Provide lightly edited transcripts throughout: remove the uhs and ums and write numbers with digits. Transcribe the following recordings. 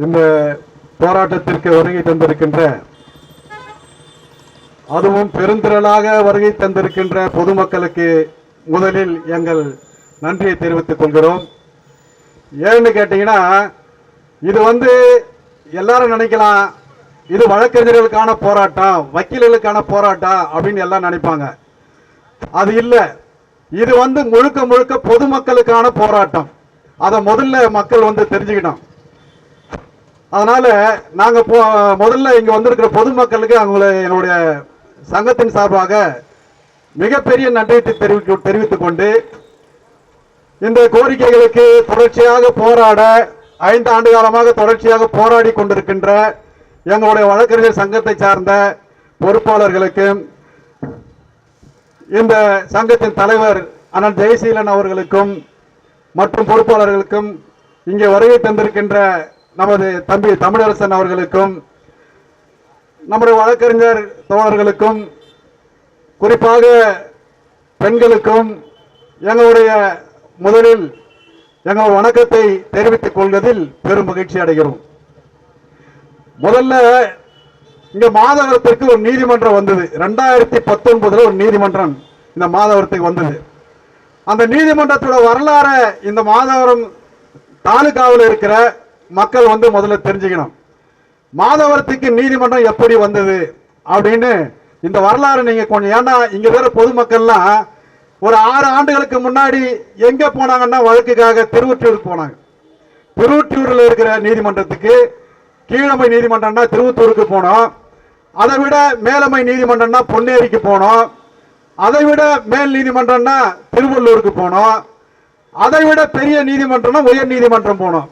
இந்த போராட்டத்திற்கு வருகை தந்திருக்கின்ற, அதுவும் பெருந்திரளாக வருகை தந்திருக்கின்ற பொதுமக்களுக்கு முதலில் எங்கள் நன்றியை தெரிவித்துக் கொள்கிறோம். ஏன்னு கேட்டீங்கன்னா, இது எல்லாரும் நினைக்கலாம் இது வழக்கறிஞர்களுக்கான போராட்டம், வக்கீல்களுக்கான போராட்டம் அப்படின்னு எல்லாம் நினைப்பாங்க. அது இல்லை. இது முழுக்க முழுக்க பொதுமக்களுக்கான போராட்டம். அதை முதல்ல மக்கள் தெரிஞ்சுக்கிட்டோம். அதனால நாங்க முதல்ல இங்க வந்திருக்கிற பொதுமக்களுக்கு எங்களுடைய சங்கத்தின் சார்பாக மிகப்பெரிய நன்றியை தெரிவித்துக் கொண்டு, இந்த கோரிக்கைகளுக்கு தொடர்ச்சியாக போராட 5 ஆண்டு காலமாக தொடர்ச்சியாக போராடி கொண்டிருக்கின்ற எங்களுடைய வழக்கறிஞர் சங்கத்தை சார்ந்த பொறுப்பாளர்களுக்கும், இந்த சங்கத்தின் தலைவர் அண்ணன் ஜெயசீலன் அவர்களுக்கும் மற்றும் பொறுப்பாளர்களுக்கும், இங்கே வருகை தந்திருக்கின்ற நமது தம்பி தமிழரசன் அவர்களுக்கும், நம்முடைய வழக்கறிஞர் தோழர்களுக்கும், குறிப்பாக பெண்களுக்கும் எங்களுடைய முதலில் எங்கள் வணக்கத்தை தெரிவித்துக் கொள்வதில் பெரும் மகிழ்ச்சி அடைகிறோம். முதல்ல இங்க மாதவரத்திற்கு ஒரு நீதிமன்றம் வந்தது. 2019 ஒரு நீதிமன்றம் இந்த மாதவரத்துக்கு வந்தது. அந்த நீதிமன்றத்தோட வரலாறு இந்த மாதவரம் தாலுகாவில் இருக்கிற மக்கள் முதல்ல தெரிஞ்சுக்கணும். மாதவரத்துக்கு நீதிமன்றம் எப்படி வந்தது அப்படின்னு இந்த வரலாறு நீங்க கொஞ்சம், ஏன்னா இங்க வேற பொதுமக்கள்லாம் ஒரு 6 ஆண்டுகளுக்கு முன்னாடி எங்க போனாங்கன்னா வழக்குக்காக திருவொற்றியூருக்கு போனாங்க. திருவொற்றியூரில் இருக்கிற நீதிமன்றத்துக்கு, கீழமை நீதிமன்றம்னா திருவத்தூருக்கு போனோம். அதை விட மேலமை நீதிமன்றம்னா பொன்னேரிக்கு போனோம். அதை விட மேல் நீதிமன்றம்னா திருவள்ளூருக்கு போனோம். அதை விட பெரிய நீதிமன்றம்னா உயர் நீதிமன்றம் போனோம்.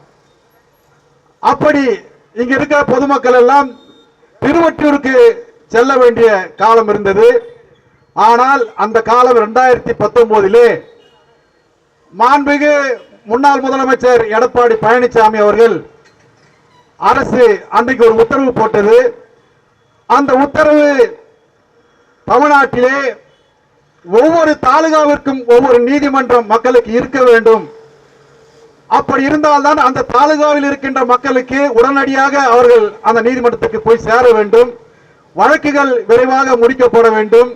அப்படி இங்க இருக்கிற பொதுமக்கள் எல்லாம் திருவொற்றியூருக்கு செல்ல வேண்டிய காலம் இருந்தது. ஆனால் அந்த காலம் 2019 மாண்புமிகு முன்னாள் முதலமைச்சர் எடப்பாடி பழனிசாமி அவர்கள் அரசு அன்றைக்கு ஒரு உத்தரவு போட்டது. அந்த உத்தரவு தமிழ்நாட்டிலே ஒவ்வொரு தாலுகாவிற்கும் ஒவ்வொரு நீதிமன்றம் மக்களுக்கு இருக்க வேண்டும். அப்படி இருந்தால்தான் அந்த தாலுகாவில் இருக்கின்ற மக்களுக்கு உடனடியாக அவர்கள் அந்த நீதிமன்றத்துக்கு போய் சேர வேண்டும், வழக்குகள் விரைவாக முடிக்கப்பட வேண்டும்,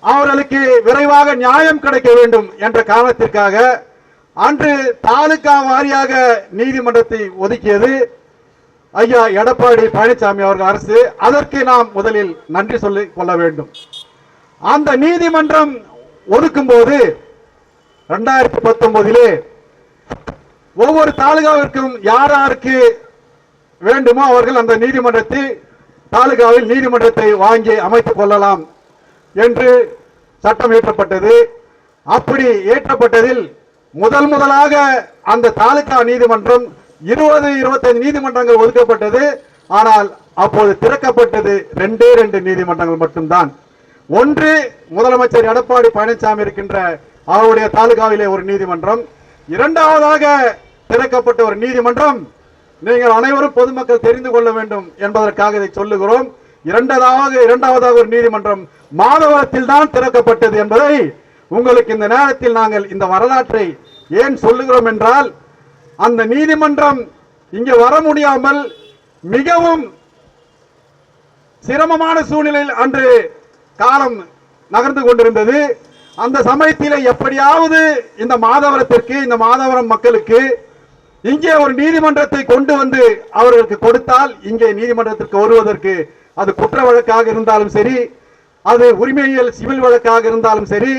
அவர்களுக்கு விரைவாக நியாயம் கிடைக்க வேண்டும் என்ற காரணத்திற்காக அன்று தாலுகா வாரியாக நீதிமன்றத்தை ஒதுக்கியது ஐயா எடப்பாடி பழனிசாமி அவர்கள் அரசு. அதற்கு நாம் முதலில் நன்றி சொல்லிக் கொள்ள வேண்டும். அந்த நீதிமன்றம் ஒதுக்கும் போது 2019 ஒவ்வொரு தாலுகாவிற்கும் யார் யாருக்கு வேண்டுமோ அவர்கள் அந்த நீதிமன்றத்தை தாலுகாவில் நீதிமன்றத்தை வாங்கி அமைத்துக் கொள்ளலாம் என்று சட்டம் இயற்றப்பட்டது. அப்படி இயற்றப்பட்டதில் முதலாக அந்த தாலுகா நீதிமன்றம் 20-25 நீதிமன்றங்கள் ஒதுக்கப்பட்டது. ஆனால் அப்போது திறக்கப்பட்டது 2 நீதிமன்றங்கள் மட்டும்தான். ஒன்று முதலமைச்சர் எடப்பாடி பழனிசாமி இருக்கின்ற அவருடைய தாலுகாவிலே ஒரு நீதிமன்றம், இரண்டாவதாக திறக்கப்பட்ட ஒரு நீதிமன்றம் நீங்கள் அனைவரும் பொதுமக்கள் தெரிந்து கொள்ள வேண்டும் என்பதற்காக இதை சொல்லுகிறோம். இரண்டாவதாக ஒரு நீதிமன்றம் மாதவரத்தில் தான் திறக்கப்பட்டது என்பதை உங்களுக்கு இந்த நேரத்தில் நாங்கள் இந்த வரலாற்றை ஏன் சொல்லுகிறோம் என்றால், அந்த நீதிமன்றம் இங்கே வர முடியாமல் மிகவும் சிரமமான சூழ்நிலையில் அன்று காலம் நகர்ந்து கொண்டிருந்தது. அந்த சமயத்தில் எப்படியாவது இந்த மாதவரத்திற்கு, இந்த மாதவரம் மக்களுக்கு இங்கே ஒரு நீதிமன்றத்தை கொண்டு வந்து அவர்களுக்கு கொடுத்தால், இங்கே நீதிமன்றத்திற்கு வருவதற்கு அது குற்ற வழக்காக இருந்தாலும் சரி, அது உரிமையியல் சிவில் வழக்காக இருந்தாலும் சரி,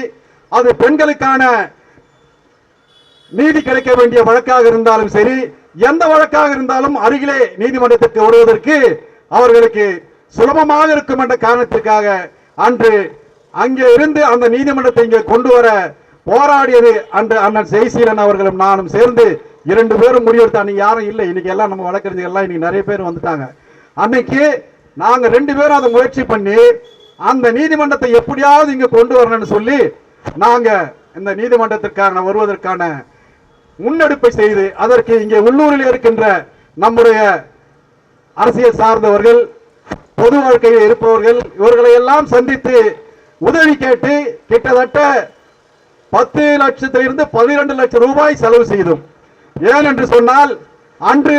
அது பெண்களுக்கான நீதி கிடைக்க வேண்டிய வழக்காக இருந்தாலும் சரி, எந்த வழக்காக இருந்தாலும் அருகிலே நீதிமன்றத்திற்கு வருவதற்கு அவர்களுக்கு சுலபமாக இருக்கும் என்ற காரணத்திற்காக அன்று அங்கே இருந்து அந்த நீதிமன்றத்தை இங்கே கொண்டு வர போராடியது அன்று அண்ணன் ஜெயசீலன் அவர்களும் நானும் சேர்ந்து 2 பேரும் முடிவெடுத்து. அன்னைக்கு யாரும் இல்லை, இன்னைக்கு எல்லாம் நம்ம வழக்கறிஞர்கள் இன்னைக்கு நிறைய பேர் வந்துட்டாங்க. அன்னைக்கு நாங்க 2 பேரும் அதை முயற்சி பண்ணி அந்த நீதிமன்றத்தை எப்படியாவது இங்க கொண்டு வரணும்னு சொல்லி நாங்க இந்த நீதிமன்றத்திற்கான வருவதற்கான முன்னெடுப்பை செய்து, அதற்கு இங்கே உள்ளூரில் இருக்கின்ற நம்முடைய அரசியல் சார்ந்தவர்கள், பொது வாழ்க்கையில் இருப்பவர்கள், இவர்களை எல்லாம் சந்தித்து உதவி கேட்டு கிட்டத்தட்ட 10 லட்சத்திலிருந்து 12 லட்சம் ரூபாய் செலவு செய்தோம். ஏன் என்று சொன்னால், அன்று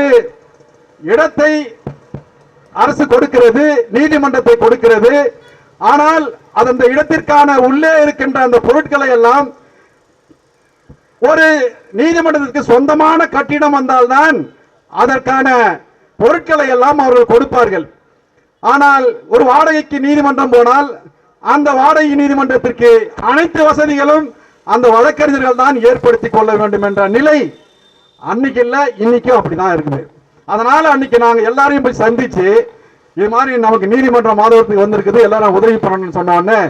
இடத்தை அரசு கொடுக்கிறது, நீதிமன்றத்தை கொடுக்கிறது. ஆனால் அந்த இடத்திற்கான உள்ளே இருக்கின்ற அந்த பொருட்களை எல்லாம் ஒரு நீதிமன்றத்திற்கு சொந்தமான கட்டிடம் வந்தால்தான் அதற்கான பொருட்களை எல்லாம் அவர்கள் கொடுப்பார்கள். ஆனால் ஒரு வாடகைக்கு நீதிமன்றம் போனால் அந்த வாடகை நீதிமன்றத்திற்கு அனைத்து வசதிகளும் அந்த வழக்கறிஞர்கள் தான் ஏற்படுத்திக் கொள்ள வேண்டும் என்ற நிலை அன்னைக்கு இல்ல, இன்னைக்கும் அப்படிதான் இருக்குது. அதனால அன்னைக்கு நாங்க எல்லாரையும் போய் சந்திச்சு இது மாதிரி நமக்கு நீதிமன்றம் மாதவரத்துக்கு வந்திருக்குது, எல்லாரும் உதவி பண்ணணும்னு சொன்ன உடனே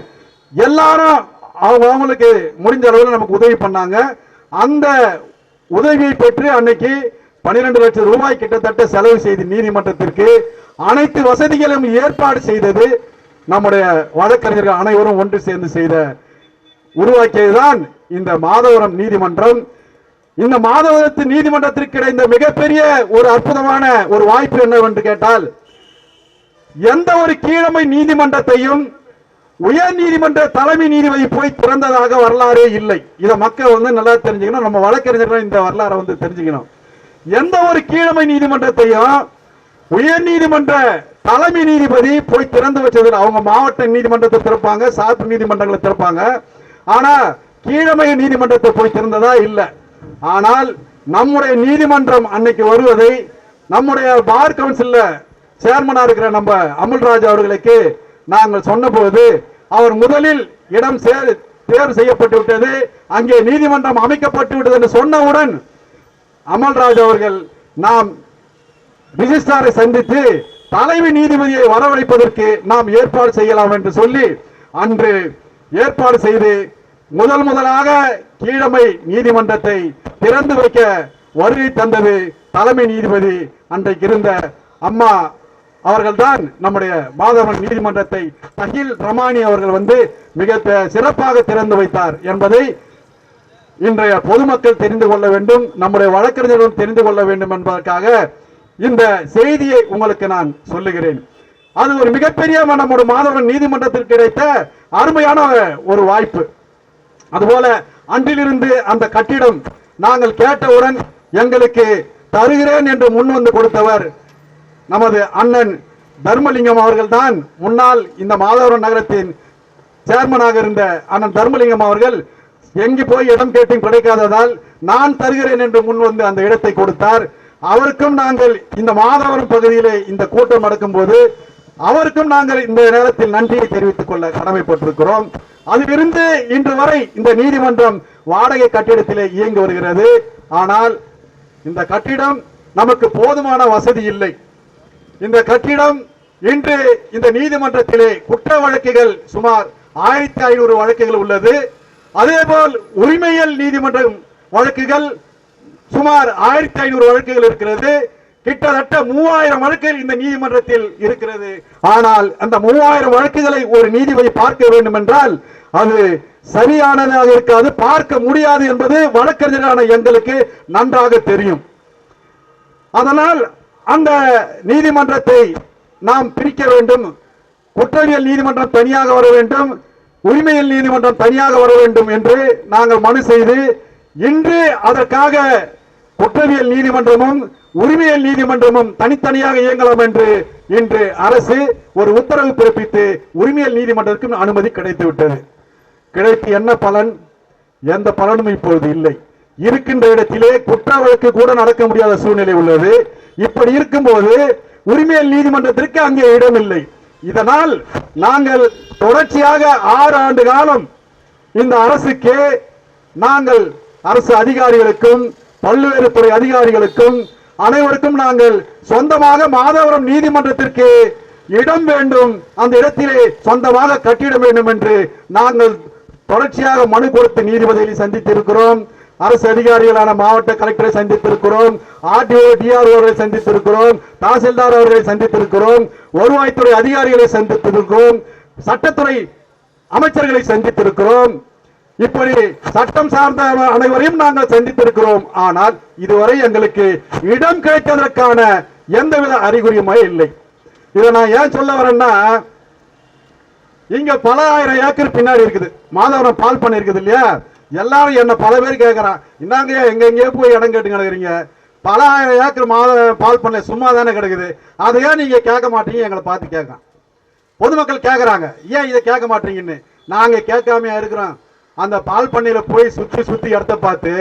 எல்லாரும் அவங்களுக்கு முடிஞ்ச அளவில் நமக்கு உதவி பண்ணாங்க. அந்த உதவியை பெற்று அன்னைக்கு 12 லட்சம் ரூபாய் கிட்டத்தட்ட செலவு செய்து நீதிமன்றத்திற்கு அனைத்து வசதிகளும் ஏற்பாடு செய்தது நம்முடைய வழக்கறிஞர்கள் அனைவரும் ஒன்று சேர்ந்து செய்த உருவாக்கியதுதான் இந்த மாதவரம் நீதிமன்றம். இந்த மாதவரத்து நீதிமன்றத்திற்கு கிடைத்த மிகப்பெரிய ஒரு அற்புதமான ஒரு வாய்ப்பு என்னவென்று கேட்டால், எந்த ஒரு கீழமை நீதிமன்றத்தையும் உயர் நீதிமன்ற தலைமை நீதிபதி போய் திறந்ததாக வரலாறே இல்லை. இதை மக்கள் நல்லா தெரிஞ்சுக்கணும், நம்ம வழக்கறிஞர்கள் இந்த வரலாறை தெரிஞ்சுக்கணும். எந்த ஒரு கீழமை நீதிமன்றத்தையும் உயர் நீதிமன்ற தலைமை நீதிபதி போய் திறந்து வச்சதில் அவங்க மாவட்ட நீதிமன்றத்தை திறப்பாங்க, சார்பு நீதிமன்றங்களை திறப்பாங்க. ஆனா கீழமை நீதிமன்றத்தை போய் திறந்ததா இல்லை. ஆனால் நம்முடைய நீதிமன்றம் அன்னைக்கு வருவதை நம்முடைய பார் கவுன்சில்ல சேர்மனா இருக்கிற நம்ம அமுல்ராஜ் அவர்களுக்கு நாங்கள் சொன்னபோது அவர் முதலில் இடம் தேர்வு செய்யப்பட்டு விட்டது, அங்கே நீதிமன்றம் அமைக்கப்பட்டு விட்டது என்று சொன்னவுடன் அமல்ராஜ் அவர்கள் நாம் ரிஜிஸ்ட்ராரை சந்தித்து தலைமை நீதிபதியை வரவழைப்பதற்கு நாம் ஏற்பாடு செய்யலாம் என்று சொல்லி அன்று ஏற்பாடு செய்து முதலாக கீழமை நீதிமன்றத்தை திறந்து வைக்க வருகை தந்தது தலைமை நீதிபதி அன்றைக்கு இருந்த அம்மா அவர்கள்தான். நம்முடைய மாதவரம் நீதிமன்றத்தை தஹில் ரமானி அவர்கள் மிக சிறப்பாக திறந்து வைத்தார் என்பதை இன்றைய பொதுமக்கள் தெரிந்து கொள்ள வேண்டும், நம்முடைய வழக்கறிஞர்களும் தெரிந்து கொள்ள வேண்டும் என்பதற்காக இந்த செய்தியை உங்களுக்கு நான் சொல்லுகிறேன். அது ஒரு மிகப்பெரிய நம்முடைய மாதவரம் நீதிமன்றத்திற்கு கிடைத்த அருமையான ஒரு வாய்ப்பு. அதுபோல அன்றிலிருந்து அந்த கட்டிடம் நாங்கள் கேட்டவுடன் எங்களுக்கு தருகிறேன் என்று முன் வந்து கொடுத்தவர் நமது அண்ணன் தர்மலிங்கம் அவர்கள் தான். முன்னால் இந்த மாதவரம் நகரத்தின் சேர்மனாக இருந்த அண்ணன் தர்மலிங்கம் அவர்கள் எங்கு போய் இடம் கேட்டும் கிடைக்காததால் நான் தருகிறேன் என்று முன் வந்து அந்த இடத்தை கொடுத்தார். அவருக்கும் நாங்கள் இந்த மாதவரம் பகுதியிலே இந்த கூட்டம் நடக்கும் போது அவருக்கும் நாங்கள் இந்த நேரத்தில் நன்றியை தெரிவித்துக் கொள்ள கடமைப்பட்டிருக்கிறோம். அதிலிருந்து இன்று வரை இந்த நீதிமன்றம் வாடகை கட்டிடத்திலே இயங்கி வருகிறது. ஆனால் இந்த கட்டிடம் நமக்கு போதுமான வசதி இல்லை. இந்த கட்டிடம் இன்று இந்த நீதிமன்றத்திலே குற்ற வழக்குகள் சுமார் 1500 வழக்குகள் உள்ளது. அதேபோல் உரிமையல் நீதிமன்றம் வழக்குகள் சுமார் 1500 வழக்குகள் இருக்கிறது. கிட்டத்தட்ட 3000 வழக்குகள் இந்த நீதிமன்றத்தில் இருக்கிறது. ஆனால் அந்த 3000 வழக்குகளை ஒரு நீதிபதி பார்க்க வேண்டும் என்றால் அது சரியானதாக இருக்காது, பார்க்க முடியாது என்பது வழக்கறிஞரான எங்களுக்கு நன்றாக தெரியும். அதனால் அந்த நீதிமன்றத்தை நாம் பிரிக்க வேண்டும். குற்றவியல் நீதிமன்றம் தனியாக வர வேண்டும், உரிமையல் நீதிமன்றம் தனியாக வர வேண்டும் என்று நாங்கள் மனு செய்து இன்று அதற்காக குற்றவியல் நீதிமன்றமும் உரிமையல் நீதிமன்றமும் தனித்தனியாக இயங்கலாம் என்று இன்று அரசு ஒரு உத்தரவு பிறப்பித்து உரிமையல் நீதிமன்றத்திற்கு அனுமதி கிடைத்துவிட்டது. கிடைத்து என்ன பலன்? எந்த பலனும் இப்பொழுது இல்லை. இருக்கின்ற இடத்திலே குற்ற வழக்கு கூட நடக்க முடியாத சூழ்நிலை உள்ளது. இப்படி இருக்கும்போது உரிமையல் நீதிமன்றத்திற்கு அங்கே இடமில்லை. இதனால் நாங்கள் தொடர்ச்சியாக 6 ஆண்டு காலம் இந்த அரசுக்கு நாங்கள் அரசு அதிகாரிகளுக்கும் பல்வேறு துறை அதிகாரிகளுக்கும் அனைவருக்கும் நாங்கள் சொந்தமாக மாதவரம் நீதிமன்றத்திற்கு இடம் வேண்டும், அந்த இடத்திலே சொந்தமாக கட்டிட வேண்டும் என்று நாங்கள் தொடர்ச்சியாக மனு கொடுத்து நீதிபதிகளை சந்தித்திருக்கிறோம். அரசு அதிகாரிகளான மாவட்ட கலெக்டரை சந்தித்திருக்கிறோம், ஆர்டிஓ டிஆர்ஓ சந்தித்திருக்கிறோம், தாசில்தார் அவர்களை சந்தித்திருக்கிறோம், வருவாய்த்துறை அதிகாரிகளை சந்தித்திருக்கிறோம், சட்டத்துறை அமைச்சர்களை சந்தித்திருக்கிறோம். இப்படி சட்டம் சார்ந்த அனைவரையும் நாங்கள் சந்தித்திருக்கிறோம். ஆனால் இதுவரை எங்களுக்கு இடம் கிடைத்ததற்கான எந்தவித அறிகுறியுமே இல்லை. இதை நான் ஏன் சொல்ல வரேன்னா, இங்க பல ஆயிரம் ஏக்கர் பின்னாடி இருக்குது, மாதவரம் பால் பண்ணை இருக்குது இல்லையா? எல்லாரும் என்ன பல பேர் கேட்கறான், இன்னாங்க எங்க எங்கேயோ போய் இடம் கேட்டு கிடக்குறீங்க, பல ஆயிரம் ஏக்கர் பால் பண்ணல சும்மா தானே கிடக்குது. அதையே நீங்க கேட்க மாட்டீங்க, எங்களை பார்த்து கேட்க பொதுமக்கள் கேட்கறாங்க, ஏன் இதை கேட்க மாட்டீங்கன்னு. நாங்க கேட்காமையா இருக்கிறோம். அந்த பால் பண்ணையில போய் சுத்தி சுத்தி இடத்த பார்த்து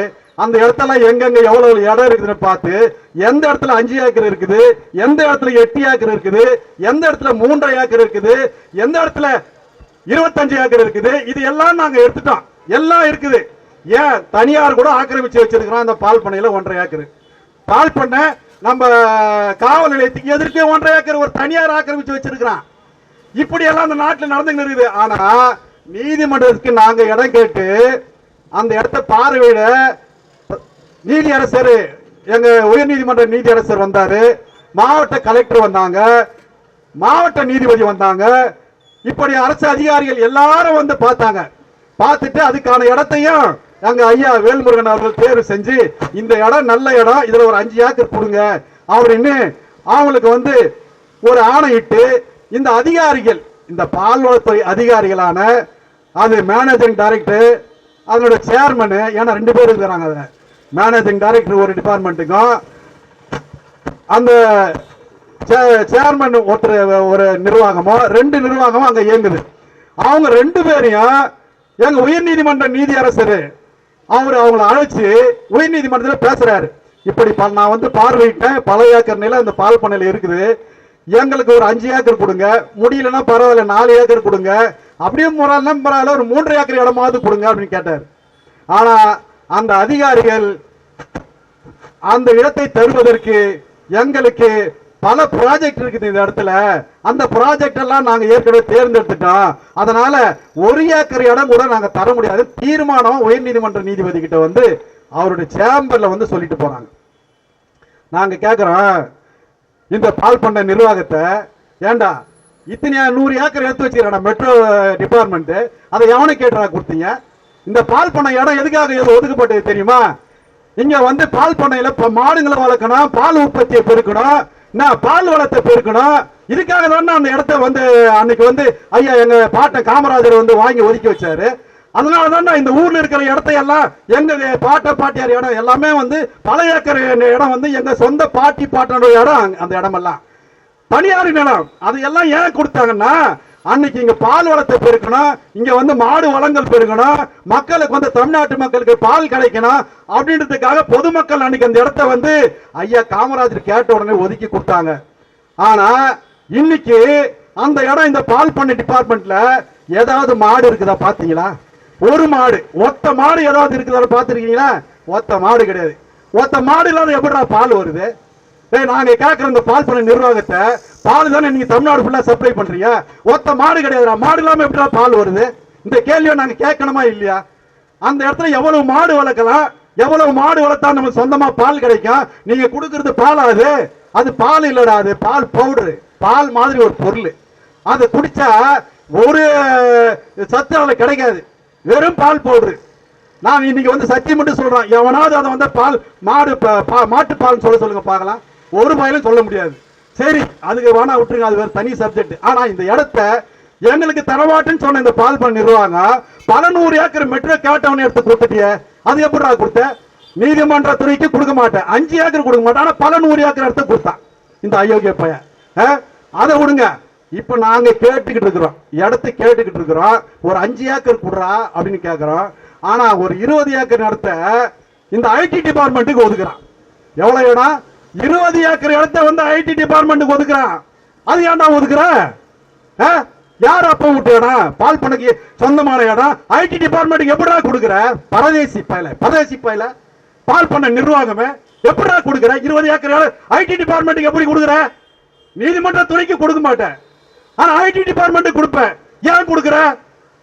அந்த இடத்துல எங்கெங்க எவ்வளவு இடம் இருக்குதுன்னு பார்த்து எந்த இடத்துல 5 ஏக்கர் இருக்குது, எந்த இடத்துல 8 ஏக்கர் இருக்குது, எந்த இடத்துல 3.5 ஏக்கர் இருக்குது, எந்த இடத்துல 25 ஏக்கர் இருக்குது, இது எல்லாம் நாங்க எடுத்துட்டோம். எல்லாம் இருக்குது. ஏன் தனியார் கூட ஆக்கிரமிச்சு வச்சிருக்கிறோம். அந்த பால் பண்ணையில 1.5 ஏக்கர் பால் பண்ணை நம்ம காவல் நிலையத்துக்கு எதிர்க்க 1.5 ஏக்கர் ஒரு தனியார் ஆக்கிரமிச்சு வச்சிருக்கிறான். இப்படி எல்லாம் அந்த நாட்டில் நடந்து இருக்குது. ஆனா நீதிமன்றத்துக்கு நாங்க இடம் கேட்டு அந்த இடத்தை பார்வையிட நீதியரசர், எங்க உயர் நீதிமன்ற நீதியரசர் வந்தாரு, மாவட்ட கலெக்டர் வந்தாங்க, மாவட்ட நீதிபதி வந்தாங்க, இப்படி அரசு அதிகாரிகள் எல்லாரும் வந்து பார்த்தாங்க. பார்த்துட்டு அதுக்கான இடத்தையும் எங்க ஐயா வேல்முருகன் அவர்கள் தேர்வு செஞ்சு இந்த இடம் நல்ல இடம், இதுல ஒரு 5 ஏக்கர் கொடுங்க அப்படின்னு அவங்களுக்கு வந்து ஒரு ஆணையிட்டு இந்த அதிகாரிகள், இந்த பால்வளத்துறை அதிகாரிகளான அது மேனேஜிங் டைரக்டர், அதனோட சேர்மன், ஏன்னா 2 பேர் இருக்கிறாங்க. அதுல மேனேஜிங் டைரக்டர் ஒரு டிபார்ட்மெண்ட்டுக்கும் அந்த சேர்மன் ஒருத்தர் ஒரு நிர்வாகமோ 2 நிர்வாகமும் அங்க இயங்குது. அவங்க 2 பேரையும் எங்க உயர் நீதிமன்ற நீதியரசர் அவங்கள அழைச்சு உயர் நீதிமன்றத்தில் பேசுறாரு. இப்படி நான் வந்து பார்வையிட்டேன், பல ஏக்கர் நிலம் இந்த பால் பண்ணையில இருக்குது, எங்களுக்கு ஒரு 5 ஏக்கர் கொடுங்க, முடியலன்னா பரவாயில்ல 4 ஏக்கர் கொடுங்க, அப்படியே பரவாயில்ல ஒரு 3.5 ஏக்கர் இடமாவது கொடுங்க அப்படின்னு கேட்டார். ஆனா அந்த அதிகாரிகள் அந்த இடத்தை தருவதற்கு எங்களுக்கு பல ப்ராஜெக்ட் இருக்குது இந்த இடத்துல, அந்த ப்ராஜெக்ட் எல்லாம் நாங்க ஏற்கனவே தேர்ந்தெடுத்துட்டோம், அதனால 1 ஏக்கர் இடம் கூட நாங்க தர முடியாது தீர்மானம் உயர் நீதிமன்ற நீதிபதி கிட்ட வந்து அவருடைய சேம்பர்ல வந்து சொல்லிட்டு போறாங்க. நாங்க கேட்கிறோம் இந்த பால் பண்ண நிர்வாகத்தை, ஏண்டா இத்தனை 100 ஏக்கர் எடுத்து வச்சுக்கிறா மெட்ரோ டிபார்ட்மெண்ட், அதை எவனை கேட்டா கொடுத்தீங்க? இந்த பால் பண்ண இடம் எதுக்காக ஒதுக்கப்பட்டது தெரியுமா? இங்க வந்து பால் பண்ணையில மாடுகளை வளர்க்கணும், பால் உற்பத்தியை பெருக்கணும், பால் வளத்தை பெருக்கணும். இதுக்காக தான் அந்த இடத்த வந்து அன்னைக்கு வந்து ஐயா எங்க பாட்டன் காமராஜர் வந்து வாங்கி ஒதுக்கி வச்சாரு. அதனாலதான் இந்த ஊர்ல இருக்கிற இடத்தையெல்லாம் எங்க பாட்டியார் இடம் எல்லாமே வந்து பல ஏக்கர் இடம் வந்து எங்க சொந்த பாட்டி பாட்டனோட இடம். அந்த இடமெல்லாம் தனியார் நிலம். அது எல்லாம் ஏன் கொடுத்தாங்கன்னா அன்னைக்கு இங்க பால் வளத்தை பெருக்கணும், இங்க வந்து மாடு வளங்கள் பெருக்கணும், மக்களுக்கு வந்து தமிழ்நாட்டு மக்களுக்கு பால் கிடைக்கணும் அப்படின்றதுக்காக பொதுமக்கள் அன்னைக்கு அந்த இடத்த வந்து ஐயா காமராஜர் கேட்ட உடனே ஒதுக்கி கொடுத்தாங்க. ஆனா இன்னைக்கு அந்த இடம் இந்த பால் பண்ணை டிபார்ட்மெண்ட்ல ஏதாவது மாடு இருக்குதா பாத்தீங்களா? ஒரு மாடு, ஒத்த மாடு ஏதாவது இருக்குதா பாத்துருக்கீங்களா? ஒத்த மாடு கிடையாது. ஒத்த மாடு இல்லாத எப்படிடா பால் வருது? நாங்க கேட்கிற இந்த பால் பண்ண நிர்வாகத்தை, பால் தானே நீங்க தமிழ்நாடு ஃபுல்லா சப்ளை பண்றீங்க, ஒத்த மாடு கிடையாதுடா, மாடு இல்லாம எப்படிடா பால் வருது? இந்த கேள்வியை நாங்க கேட்கணுமா இல்லையா? அந்த இடத்துல எவ்வளவு மாடு வளர்க்கலாம், எவ்வளவு மாடு வளர்த்தா நம்ம சொந்தமா பால் கிடைக்கும்? நீங்க கொடுக்கறது பாலாது, அது பால் இல்லடா, அது பால் பவுடர், பால் மாதிரி ஒரு பொருள். அது குடிச்சா ஒரு சத்து அதுல கிடைக்காது, வெறும் பால் பவுடர். நான் இன்னைக்கு வந்து சத்தியம் மட்டும் சொல்றேன், எவனாவது அதை வந்து பால் மாட்டு பால் சொல்லுங்க பார்க்கலாம், ஒரு பாயிலும் சொல்ல முடியாது. சரி, அதுக்கு வேணா விட்டுருங்க, அது வேற தனி சப்ஜெக்ட். ஆனா இந்த இடத்த எங்களுக்கு தரமாட்டுன்னு சொன்ன இந்த பால் பண்ண நிர்வாகம் பல 100 ஏக்கர் மெட்ரோ கேட்டவன் எடுத்து கொடுத்துட்டிய, அது எப்படிடா கொடுத்த? நீதிமன்ற துறைக்கு கொடுக்க மாட்டேன், 5 ஏக்கர் கொடுக்க மாட்டேன், ஆனா பல 100 ஏக்கர் எடுத்து கொடுத்தான் இந்த அயோக்கிய பையன். அதை விடுங்க. இப்ப நாங்க கேட்டுக்கிட்டு இருக்கிறோம், இடத்தை கேட்டுக்கிட்டு இருக்கிறோம், ஒரு 5 ஏக்கர் கொடுறா அப்படின்னு கேட்கிறோம். ஆனா ஒரு 20 ஏக்கர் இடத்த இந்த ஐடி டிபார்ட்மெண்ட்டுக்கு ஒதுக்குறான். எவ்வளவு இடம்? 20 ஏக்கர் இடத்த வந்து ஐடி டிபார்ட்மெண்ட்டுக்கு ஒதுக்குறான். அது ஏன்டா ஒதுக்குற? யார் அப்ப விட்டு இடம்? பால் பண்ணைக்கு சொந்தமான இடம் ஐடி டிபார்ட்மெண்ட்டுக்கு எப்படிடா கொடுக்குற? பரதேசி பயில பால் பண்ண நிர்வாகமே எப்படிடா கொடுக்குற? 20 ஏக்கர் இடம் ஐடி டிபார்ட்மெண்ட்டுக்கு எப்படி கொடுக்குற? நீதிமன்ற துறைக்கு கொடுக்க மாட்டேன், ஆனா ஐடி டிபார்ட்மெண்ட்டுக்கு கொடுப்பேன். ஏன் கொடுக்குற?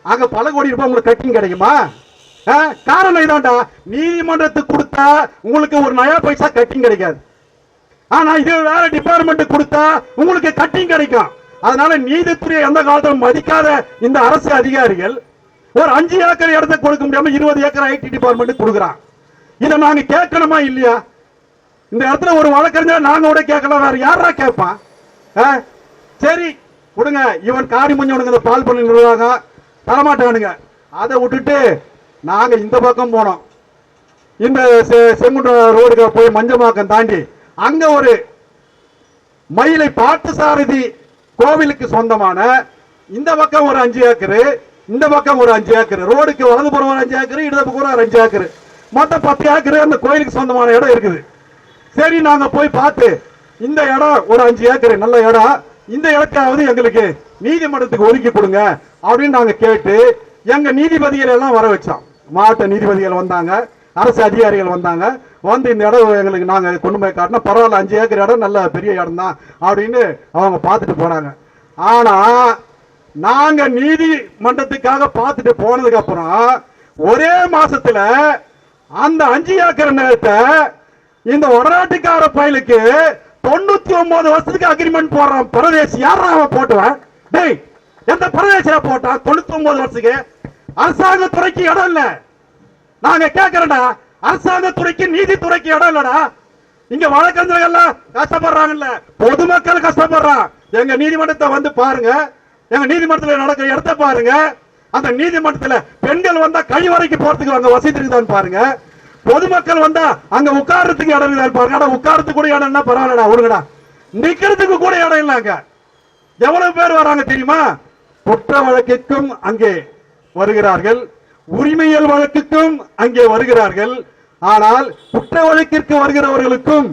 அங்க பல கோடி ரூபாய் உங்களுக்கு கட்டிங் கிடைக்குமா? காரணம் இதான்டா, நீதிமன்றத்துக்கு கொடுத்தா உங்களுக்கு ஒரு நயா பைசா கட்டிங் கிடைக்காது, ஆனா இது வேற டிபார்ட்மெண்ட் கொடுத்தா உங்களுக்கு கட்டிங் கிடைக்கும். அதனால நீதித்துறையை எந்த காலத்திலும் மதிக்காத இந்த அரசு அதிகாரிகள் ஒரு 5 ஏக்கர் இடத்தை கொடுக்க முடியாம 20 ஏக்கர் ஐடி டிபார்ட்மெண்ட் கொடுக்குறான். இதை நாங்க கேட்கணுமா இல்லையா? இந்த இடத்துல ஒரு வழக்கறிஞர் நாங்க கூட கேட்கலாம், வேற யாரா கேட்பான்? சரி கொடுங்க, இவன் காரி முஞ்சவனுங்க இந்த பால் பண்ண நிர்வாகம் தரமாட்டானுங்க. அதை விட்டுட்டு நாங்க இந்த பக்கம் போனோம். இந்த செங்குன்றம் ரோடுக்கு போய் மஞ்சமாக்கம் தாண்டி அங்க ஒரு மயிலை பார்த்தசாரதி கோவிலுக்கு சொந்தமான இந்த பக்கம் ஒரு 5 ஏக்கர், இந்த பக்கம் ஒரு 5 ஏக்கர், ரோடுக்கு வலதுபுறம் ஒரு 5 ஏக்கர், இடது பக்கம் ஒரு 5 ஏக்கர், மொத்தம் 10 ஏக்கர் அந்த கோயிலுக்கு சொந்தமான இடம் இருக்குது. சரி, நாங்க போய் பார்த்து இந்த இடம் ஒரு 5 ஏக்கர் நல்ல இடம், இந்த இடத்தாவது எங்களுக்கு நீதிமன்றத்துக்கு ஒதுக்கி கொடுங்க அப்படின்னு நாங்க கேட்டு எங்க நீதிபதிகள் எல்லாம் வர வச்சோம். மாவட்ட நீதிபதிகள் வந்தாங்க, அரசு அதிகாரிகள் வந்தாங்க. வந்து இந்த இடம் எங்களுக்கு நாங்க கொண்டு போய் காட்டினா பரவாயில்ல, 5 ஏக்கர் இடம் நல்ல பெரிய இடம் தான் அப்படின்னு அவங்க பார்த்துட்டு போனாங்க. ஆனா நாங்க நீதிமன்றத்துக்காக பார்த்துட்டு போனதுக்கு அப்புறம் ஒரே மாசத்துல அந்த 5 ஏக்கர் நிலத்தை இந்த வடநாட்டுக்கார பயலுக்கு 99 வருஷத்துக்கு அக்ரிமெண்ட் போடுறான். பரதேசி யாரா அவன் போட்டுவன்? டேய், எந்த பரதேசியா போட்டான் 99 வருஷத்துக்கு? அரசாங்கத்துறைக்கு இடம் இல்ல. நாங்க கேட்கிறோம்டா, அரசாங்கத்துறைக்கு நீதித்துறைக்கு இடம் இல்லடா. இங்க வழக்கறிஞர்கள் எல்லாம் கஷ்டப்படுறாங்கல்ல, பொதுமக்கள் கஷ்டப்படுறான். எங்க நீதிமன்றத்தை வந்து பாருங்க, எங்க நீதிமன்றத்தில் நடக்கிற இடத்த பாருங்க. அந்த நீதிமன்றத்தில் பெண்கள் வந்தா கழிவறைக்கு போறதுக்கு அங்க வசதி இருக்குதான்னு பாருங்க. பொதுமக்கள் வந்தா அங்க உட்கார்றதுக்கு இடம் இருக்குதான்னு பாருங்க. உட்கார்றதுக்கு கூட இடம் என்ன பரவாயில்லடா, ஒருங்கடா நிக்கிறதுக்கு கூட இடம் இல்ல. அங்க எவ்வளவு பேர் வராங்க தெரியுமா? குற்ற வழக்குக்கும் அங்கே வருகிறார்கள், உரிமையல் வழக்குக்கும் அங்கே வருகிறார்கள். ஆனால் குற்ற வழக்கிற்கு வருகிறவர்களுக்கும்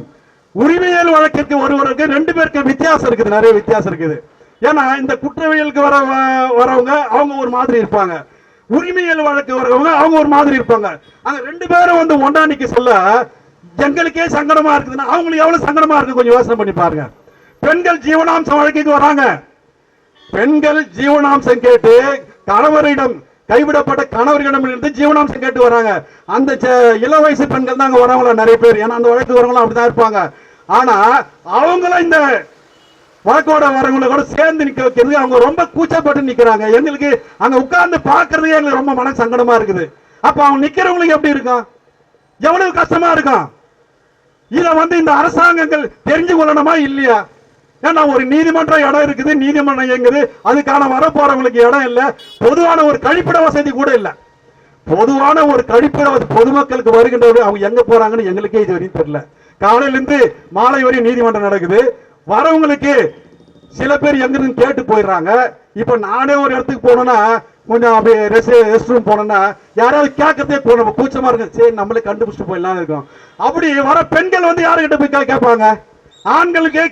உரிமையல் வழக்கிற்கு வருவதற்கு 2 பேருக்கு வித்தியாசம் இருக்குது, நிறைய வித்தியாசம் இருக்குது. ஏன்னா இந்த குற்றவியலுக்கு வரவங்க அவங்க ஒரு மாதிரி இருப்பாங்க, உரிமையல் வழக்கு வரவங்க அவங்க ஒரு மாதிரி இருப்பாங்க. அங்க 2 பேரும் வந்து ஒன்றானிக்கு சொல்ல எங்களுக்கே சங்கடமா இருக்குதுன்னா அவங்களுக்கு எவ்வளவு சங்கடமா இருக்கு கொஞ்சம் யோசனை பண்ணி பாருங்க. பெண்கள் ஜீவனாம்சம் வழக்குக்கு வராங்க. பெண்கள் ஜீவனாம்சம் கேட்டு கணவரிடம், கைவிடப்பட்ட கணவர்களிடம் இருந்து ஜீவனாம்சம் கேட்டு வராங்க. அந்த இள வயசு பெண்கள் தான் அங்க வரவங்கள நிறைய பேர், ஏன்னா அந்த வழக்கு வரவங்களும் அப்படிதான் இருப்பாங்க. ஆனா அவங்களும் இந்த வழக்கோட வரவங்களை கூட சேர்ந்து நிக்க வைக்கிறது அவங்க ரொம்ப கூச்சப்பட்டு நிக்கிறாங்க. எங்களுக்கு அங்க உட்கார்ந்து பாக்குறதுக்கு எங்களுக்கு ரொம்ப மன சங்கடமா இருக்குது. அப்ப அவங்க நிக்கிறவங்களுக்கு எப்படி இருக்கும், எவ்வளவு கஷ்டமா இருக்கும்? இத வந்து இந்த அரசாங்கங்கள் தெரிஞ்சு கொள்ளணுமா இல்லையா? ஏன்னா ஒரு நீதிமன்ற இடம் இருக்குது, நீதிமன்றம் இயங்குது, அதுக்கான வர போறவங்களுக்கு இடம் இல்ல, பொதுவான ஒரு கழிப்பிட வசதி கூட இல்ல. பொதுவான ஒரு கழிப்பிட பொதுமக்களுக்கு வருகின்றவர்கள் அவங்க எங்க போறாங்கன்னு எங்களுக்கே இது வரையும் தெரியல. காலையில இருந்து மாலை வரையும் நீதிமன்றம் நடக்குது. வரவங்களுக்கு சில பேர் எங்க இருந்து கேட்டு போயிடுறாங்க. இப்ப நானே ஒரு இடத்துக்கு போனோம்னா கொஞ்சம் அப்படியே ரெஸ்ட் ரூம் போனோம்னா யாராவது கேட்கறதே போனோம் கூச்சமா இருக்கு, சரி நம்மளே கண்டுபிடிச்சிட்டு போயிடலாம் இருக்கும். அப்படி வர பெண்கள் வந்து யாருக்கிட்ட போய் கேட்பாங்க? ஆண்களுக்கே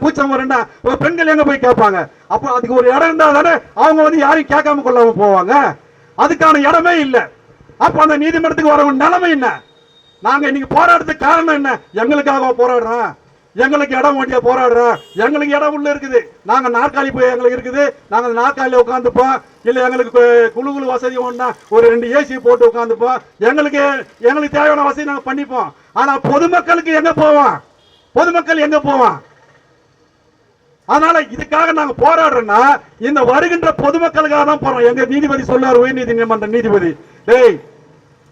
கூச்சம் வரும்னா பெண்கள் எங்க போய் கேட்பாங்க? அப்ப அதுக்கு ஒரு இடம் இருந்தா தானே அவங்க வந்து யாரையும் கேட்காம கொள்ளாம போவாங்க. அதுக்கான இடமே இல்லை. அப்ப அந்த நீதிமன்றத்துக்கு வர நிலைமை என்ன? நாங்க இன்னைக்கு போராடுறதுக்கு காரணம் என்ன? எங்களுக்காக போராடுறோம், எங்களுக்கு இடம் ஓட்டியா போராடுறோம், எங்களுக்கு இடம் உள்ள இருக்குது, நாங்க நாற்காலி போய் எங்களுக்கு இருக்குது, நாங்க நாற்காலியில உட்காந்துப்போம், இல்ல எங்களுக்கு குழு வசதி ஒண்ணா ஒரு 2 ஏசி போட்டு உட்காந்துப்போம், எங்களுக்கு தேவையான வசதி நாங்க பண்ணிப்போம். ஆனா பொதுமக்களுக்கு எங்க போவோம்? பொதுமக்கள் எங்க போவான்? அதனால இதுக்காக நாங்க போராடுறோம்னா இந்த வருகின்ற பொதுமக்களுக்காக தான் போறோம். எங்க நீதிபதி சொல்லார், உயர் நீதிமன்ற நீதிபதி, டேய்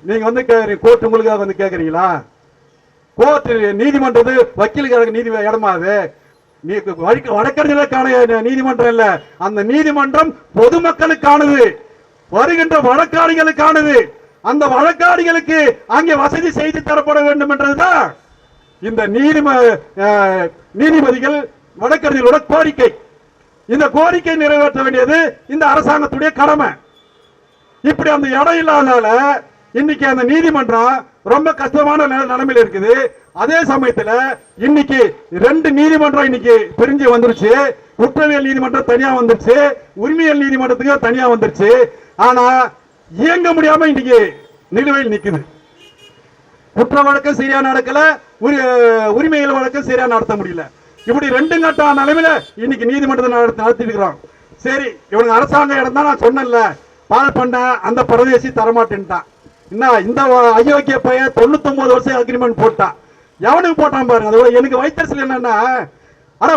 நீங்க வந்து கோர்ட் உங்களுக்காக வந்து கேக்குறீங்களா? கோர்ட் நீதிமன்றது வக்கீலுக்காக நீதி இடமா? அது வழக்கறிஞர்களுக்கான நீதிமன்றம் இல்ல, அந்த நீதிமன்றம் பொதுமக்களுக்கானது, வருகின்ற வழக்காடிகளுக்கானது. அந்த வழக்காடிகளுக்கு அங்கே வசதி செய்து தரப்பட வேண்டும் என்றதுதான் இந்த நீதிபதிகள் வழக்கறிஞர்களோட கோரிக்கை. இந்த கோரிக்கை நிறைவேற்ற வேண்டியது இந்த அரசாங்கத்துடைய கடமை. இப்படி அந்த இடம் இல்லாதனால இன்னைக்கு அந்த நீதிமன்றம் ரொம்ப கஷ்டமான நிலைமையில இருக்குது. அதே சமயத்துல இன்னைக்கு 2 நீதிமன்றம் இன்னைக்கு பிரிஞ்சு வந்துருச்சு. குற்றவியல் நீதிமன்றம் தனியா வந்துருச்சு, உரிமையல் நீதிமன்றத்துக்கு தனியா வந்துருச்சு. ஆனா இயங்க முடியாம இன்னைக்கு நிலுவையில் நிக்குது. குற்ற வழக்கு சரியா நடக்கல, உரிமையல் வழக்கு சரியா நடத்த முடியல. இப்படி 2 கட்ட நிலைமையில இன்னைக்கு நீதிமன்றத்தை நடத்தி இருக்கிறோம். சரி, இவனுக்கு அரசாங்க இடம் தான் நான் சொன்னேன்ல, பால் பண்ண அந்த பரதேசி தரமாட்டேன்ட்டான். என்ன இந்த அயோக்கிய பையன் 99 வருஷம் அக்ரிமெண்ட் போட்டான். எவனுக்கு போட்டான் பாருங்க. அதோட எனக்கு வைத்தறிச்சல் என்னன்னா, ஆனா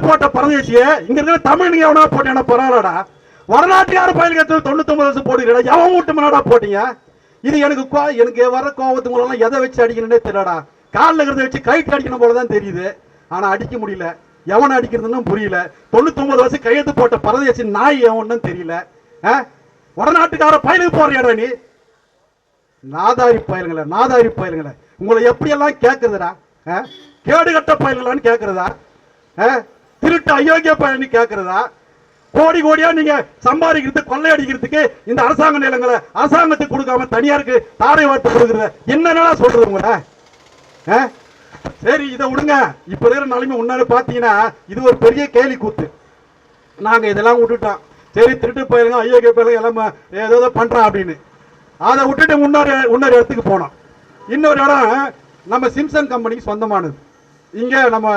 போட்ட பரதேசிய இங்க இருக்கிற தமிழ் எவனா போட்டேன்னா பரவாயில்லடா, வடநாட்டுக்கார பயிலுக்கு 99 வருஷம் போடுறா, எவன் வீட்டு முன்னாடா போட்டீங்க? இது எனக்கு வர கோபத்து மூலம் எதை வச்சு அடிக்கணும்னே தெரியலடா. காலில் இருக்கிறத வச்சு கைட்டு அடிக்கணும் போலதான் தெரியுது. ஆனா அடிக்க முடியல, எவனை அடிக்கிறதுன்னு புரியல. 99 வருஷம் கையெழுத்து போட்ட பரதேசி நாய் எவன்னு தெரியல. வடநாட்டுக்கார பயிலுக்கு போறியாடா நீ? நாதாரி பயல்களை உங்களை எப்படியெல்லாம் கேட்கறதுடா? கேடுகட்ட பயல்களான்னு கேட்கறதா? திருட்டு அயோக்கிய பயல்னு கேட்கறதா? கோடி கோடியா நீங்க சம்பாதிக்கிறது கொள்ளையடிக்கிறதுக்கு இந்த அரசாங்க நிலங்களை அரசாங்கத்துக்கு கொடுக்காம தனியாருக்கு தாரை வார்த்தை கொடுக்கறது என்னன்னா சொல்றது உங்களை? சரி இதை விடுங்க. இப்ப இருக்கிற நிலைமை முன்னாடி பாத்தீங்கன்னா இது ஒரு பெரிய கேலி கூத்து. நாங்க இதெல்லாம் விட்டுட்டோம். சரி திருட்டு பயிலுங்க ஐயோக்கிய பயிலுங்க எல்லாம் ஏதோ பண்றான் அப்படின்னு அதை விட்டுட்டு இன்னொரு இடத்துக்கு போனோம். இன்னொரு இடம் நம்ம சிம்சன் கம்பெனிக்கு சொந்தமானது. இங்க நம்ம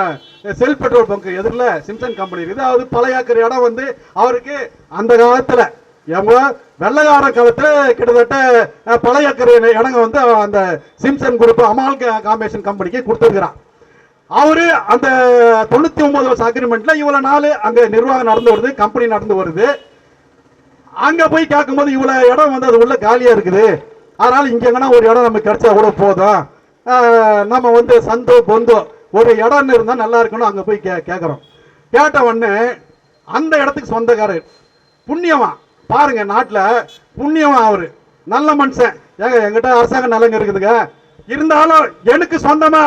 செல் பெட்ரோல் பங்க் எதிரில் சிம்சன் கம்பெனி இருக்குது. அதாவது பழைய ஏக்கர் இடம் வந்து அவருக்கு அந்த காலத்துல வெள்ளக்கார காலத்துல கிட்டத்தட்ட பழைய ஏக்கர் இடங்க வந்து அந்த சிம்சன் குரூப் அமால் காம்பேஷன் கம்பெனிக்கு கொடுத்துருக்கிறான். அவரு அந்த 99 வருஷம் அக்ரிமெண்ட்ல இவ்வளவு நாள் அங்க நிர்வாகம் நடந்து வருது, கம்பெனி நடந்து வருது. அங்க போய் கேட்கும்போது இவ்வளவு இடம் வந்து அது உள்ள காலியா இருக்குது, அதனால இங்க எங்கன்னா ஒரு இடம் நமக்கு கிடைச்சா கூட போதும், நம்ம வந்து சந்தோ பொந்தோ ஒரு இடம் இருந்தா நல்லா இருக்கணும் அங்க போய் கேட்கிறோம். கேட்ட உடனே அந்த இடத்துக்கு சொந்தக்காரர் புண்ணியமா பாருங்க, நாட்டுல புண்ணியமா அவரு நல்ல மனுஷன். ஏங்க எங்கிட்ட அரசாங்க நிலங்க இருக்குதுங்க, இருந்தாலும் எனக்கு சொந்தமா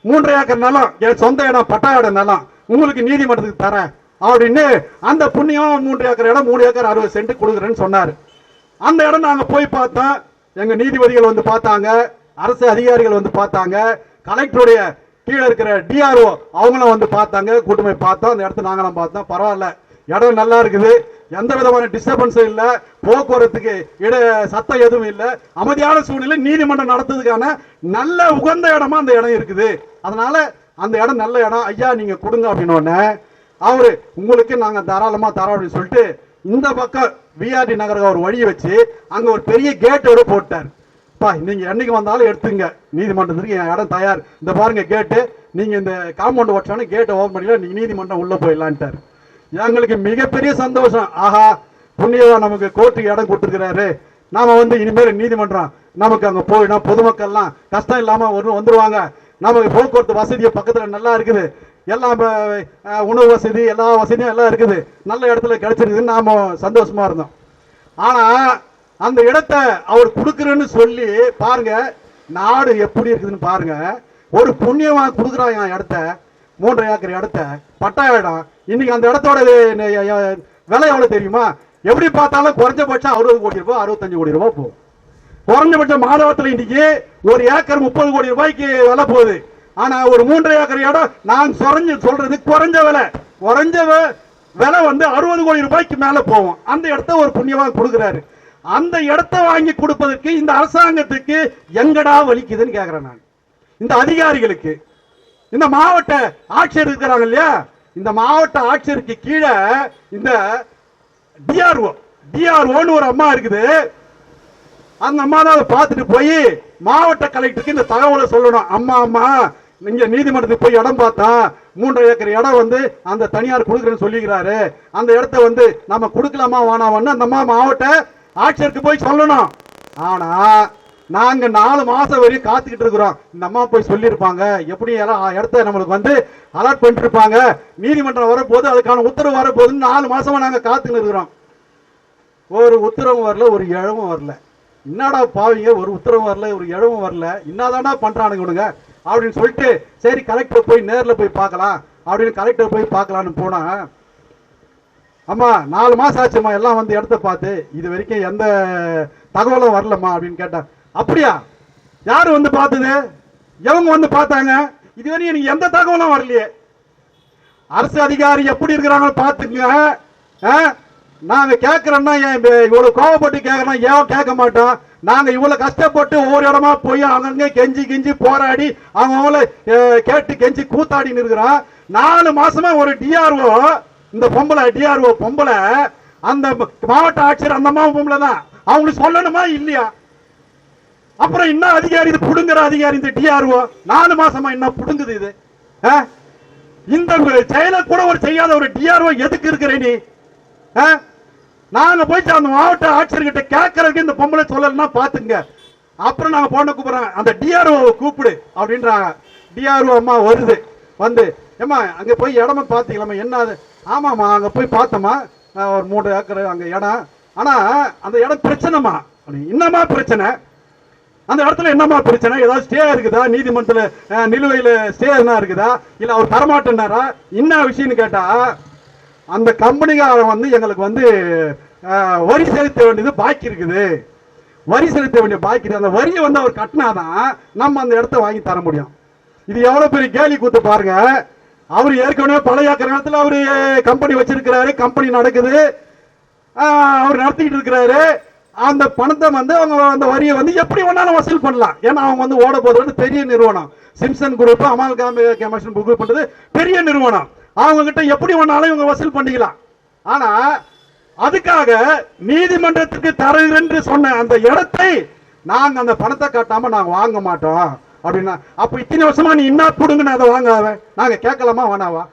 3 ஏக்கர் நிலம், என் சொந்த இடம் பட்டா இடம் நிலம் உங்களுக்கு நீதிமன்றத்துக்கு தரேன் அப்படின்னு அந்த புண்ணியம் 3 ஏக்கர் இடம் 3 ஏக்கர் 60 சென்ட் கொடுக்குறேன்னு சொன்னாரு. அந்த இடம் நாங்க போய் பார்த்தோம். எங்க நீதிபதிகள் வந்து பார்த்தாங்க, அரசு அதிகாரிகள் வந்து பார்த்தாங்க, கலெக்டருடைய கீழே இருக்கிற டிஆர்ஓ அவங்களும் வந்து பார்த்தாங்க. கூட்டமை பார்த்தோம், அந்த இடத்த நாங்களும் பார்த்தோம். பரவாயில்ல, இடம் நல்லா இருக்குது, எந்த விதமான டிஸ்டர்பன்ஸும் இல்லை, போக்குவரத்துக்கு சத்தம் எதுவும் இல்லை, அமைதியான சூழ்நிலை நீதிமன்றம் நடத்துறதுக்கான நல்ல உகந்த இடமா அந்த இடம் இருக்குது. அதனால அந்த இடம் நல்ல இடம் ஐயா நீங்க கொடுங்க அப்படின்னு அவரு உங்களுக்கு நாங்க தாராளமா தரோம் அப்படின்னு சொல்லிட்டு இந்த பக்கம் விஆர்டி நகருக்கு ஒரு வழியை வச்சு அங்க ஒரு பெரிய கேட்டோட போட்டார். நீங்க என்னைக்கு வந்தாலும் எடுத்துங்க, நீதிமன்றத்துக்கு என் இடம் தயார், இந்த பாருங்க கேட்டு, நீங்க இந்த காம்பவுண்ட் ஓட்டானு கேட்டை ஓபன் பண்ணல, நீங்க நீதிமன்றம் உள்ள போயிடலான்ட்டார். எங்களுக்கு மிகப்பெரிய சந்தோஷம். ஆஹா புண்ணியவா நமக்கு கோர்ட்டுக்கு இடம் கொடுத்துருக்கிறாரு, நாம வந்து இனிமேல் நீதிமன்றம் நமக்கு அங்க போயிடும், பொதுமக்கள்லாம் கஷ்டம் இல்லாம வந்துருவாங்க, நமக்கு போக்குவரத்து வசதி பக்கத்துல நல்லா இருக்குது, எல்லாம் உணவு வசதி எல்லா வசதியும் எல்லாம் இருக்குது, நல்ல இடத்துல கிடைச்சிருக்குதுன்னு நாம சந்தோஷமா இருந்தோம். ஆனா அந்த இடத்த அவர் கொடுக்குறேன்னு சொல்லி பாருங்க நாடு எப்படி இருக்குதுன்னு பாருங்க. ஒரு புண்ணியமா கொடுக்குறாங்க இடத்த, 3 ஏக்கர் இடத்த பட்டா இடம். இன்னைக்கு அந்த இடத்தோட விலை எவ்வளவு தெரியுமா? எப்படி பார்த்தாலும் குறைஞ்சபட்சம் 60 கோடி ரூபாய் 65 கோடி ரூபாய் போகும். குறைஞ்சபட்சம் மாதவத்தில் இன்னைக்கு ஒரு ஏக்கர் 30 கோடி ரூபாய்க்கு விலை போகுது. ஆனா ஒரு 3 ஏக்கர் இடம் நான் சொல்றது குறைஞ்ச விலை வந்து 60 கோடி ரூபாய்க்கு மேல போகும். அந்த இடத்த ஒரு புண்ணியமா கொடுக்கிறாரு. அந்த இடத்தை வாங்கி கொடுப்பதற்கு இந்த அரசாங்கத்துக்கு எங்கடா வலிக்குதுன்னு கேக்குறேன் நான். இந்த அதிகாரிகளுக்கு, இந்த மாவட்ட ஆட்சியர் இருக்கிறாங்க இல்லையா, இந்த மாவட்ட ஆட்சியருக்கு கீழே இந்த டிஆர்ஓன்னு ஒரு அம்மா இருக்குது. அந்த அம்மா தான் பார்த்துட்டு போய் மாவட்ட கலெக்டருக்கு இந்த தகவலை சொல்லணும். அம்மா நீங்க நீதிமன்றத்துக்கு போய் இடம் பார்த்தா 3 ஏக்கர் இடம் வந்து அந்த தனியார் கொடுக்குறேன்னு சொல்லிக்கிறாரு, அந்த இடத்த வந்து நம்ம கொடுக்கலாமா வேணாமன்னு அந்த அம்மா மாவட்ட ஆட்சியருக்கு போய் சொல்லணும். ஆனா நாங்க 4 மாசம் வரையும் காத்துக்கிட்டு இருக்கிறோம். இந்த அம்மா போய் சொல்லியிருப்பாங்க, எப்படி இடத்த நம்மளுக்கு வந்து அலர்ட் பண்ணிட்டு இருப்பாங்க, நீதிமன்றம் வரப்போது அதுக்கான உத்தரவு வரப்போகுதுன்னு 4 மாசமா நாங்க காத்துக்கிட்டு இருக்கிறோம். ஒரு உத்தரவும் வரல, ஒரு இழவும் வரல. என்னடா பாவீங்க, ஒரு உத்தரவு வரல, ஒரு இழவும் வரல, என்னதானா பண்றானுங்க இவனுங்க அப்படின்னு சொல்லிட்டு சரி கலெக்டர் போய் நேரில் போய் பார்க்கலாம் அப்படின்னு கலெக்டர் போய் பார்க்கலான்னு போனா, அம்மா 4 மாசம் ஆச்சுமா எல்லாம் வந்து இடத்த பார்த்து இது வரைக்கும் எந்த தகவலும் வரலம்மா அப்படின்னு கேட்டா. அப்படியா, யாரு வந்து பார்த்தது? எவங்க வந்து பார்த்தாங்க? இதுவரையும் எனக்கு எந்த தகவலும் வரலையே. அரசு அதிகாரி எப்படி இருக்கிறாங்க பார்த்துங்க. நாங்க கேட்கிறோம்னா இவ்வளவு கோவப்பட்டு கேட்கறோம், ஏன் கேட்க மாட்டோம்? நாங்க இவ்வளவு கஷ்டப்பட்டு ஒவ்வொரு இடமா போய் அங்கங்க கெஞ்சி போராடி அவங்க கேட்டு கெஞ்சி கூத்தாடின்னு இருக்கிறோம். 4 மாசமா ஒரு டிஆர்ஓ, இந்த டிஆர்ஓ பொம்பளை, அந்த மாவட்ட ஆட்சியர் அந்த பொம்பளை தான், அவங்களுக்கு சொல்லணுமா இல்லையா? அப்புறம் என்ன அதிகாரி இது புடுங்குற அதிகாரி இந்த டிஆர்ஓ 4 மாசமா என்ன புடுங்குது இது? இந்த செயலை கூட ஒரு செய்யாத ஒரு டிஆர்ஓ எதுக்கு இருக்கிற நீ? நாங்க போயிட்டு அந்த மாவட்ட ஆட்சியர்கிட்ட கேட்கறதுக்கு இந்த பொம்பளை சொல்லலன்னா பாத்துங்க. அப்புறம் நாங்க போன கூப்பிடுறோம், அந்த டிஆர்ஓ கூப்பிடு அப்படின்றாங்க. டிஆர்ஓ அம்மா வருது, வந்து ஏமா அங்க போய் இடமா பாத்தீங்களாமா? என்ன? ஆமாமா அங்க போய் பார்த்தோமா, ஒரு 3 ஏக்கர் அங்க இடம், ஆனா அந்த இடம் பிரச்சனைமா. என்னமா பிரச்சனை? அந்த இடத்துல என்னமா பிரச்சனை? ஏதாவது ஸ்டே இருக்குதா? நீதிமன்றத்தில் நிலுவையில் ஸ்டே என்ன இருக்குதா? இல்ல அவர் தரமாட்டேன்னாரா? என்ன விஷயம்னு கேட்டா, அந்த கம்பெனிக்காரன் வந்து எங்களுக்கு வந்து வரி செலுத்த வேண்டியது பாக்கி இருக்குது, வரி செலுத்த வேண்டிய பாக்கி இருக்குது. அந்த வரியை வந்து அவர் கட்டினாதான் நம்ம அந்த இடத்த வாங்கி தர முடியும். இது எவ்வளவு பெரிய கேலி கூத்து பாருங்க. அவர் ஏற்கனவே பழைய காலத்தில் அவரு கம்பெனி வச்சிருக்கிறாரு, கம்பெனி நடக்குது, அவர் நடத்திக்கிட்டு இருக்கிறாரு. அந்த பணத்தை வந்து அவங்க அந்த வரியை வந்து எப்படி வேணாலும் வசூல் பண்ணலாம். ஏன்னா அவங்க வந்து ஓட போறது பெரிய நிறுவனம். சிம்சன் குரூப், அமால்கமேஷன் குரூப் பண்றது பெரிய நிறுவனம். அவங்க கிட்ட எப்படி வேணாலும் இவங்க வசூல் பண்ணிக்கலாம். ஆனா அதுக்காக நீதிமன்றத்துக்கு தரது என்று சொன்ன அந்த இடத்தை நாங்க அந்த பணத்தை காட்டாம நாங்க வாங்க மாட்டோம் அப்படின்னா, அப்ப இத்தனை வருஷமா நீ என்ன கொடுங்கன்னு அதை வாங்க நாங்க கேட்கலாமா வேணாவா?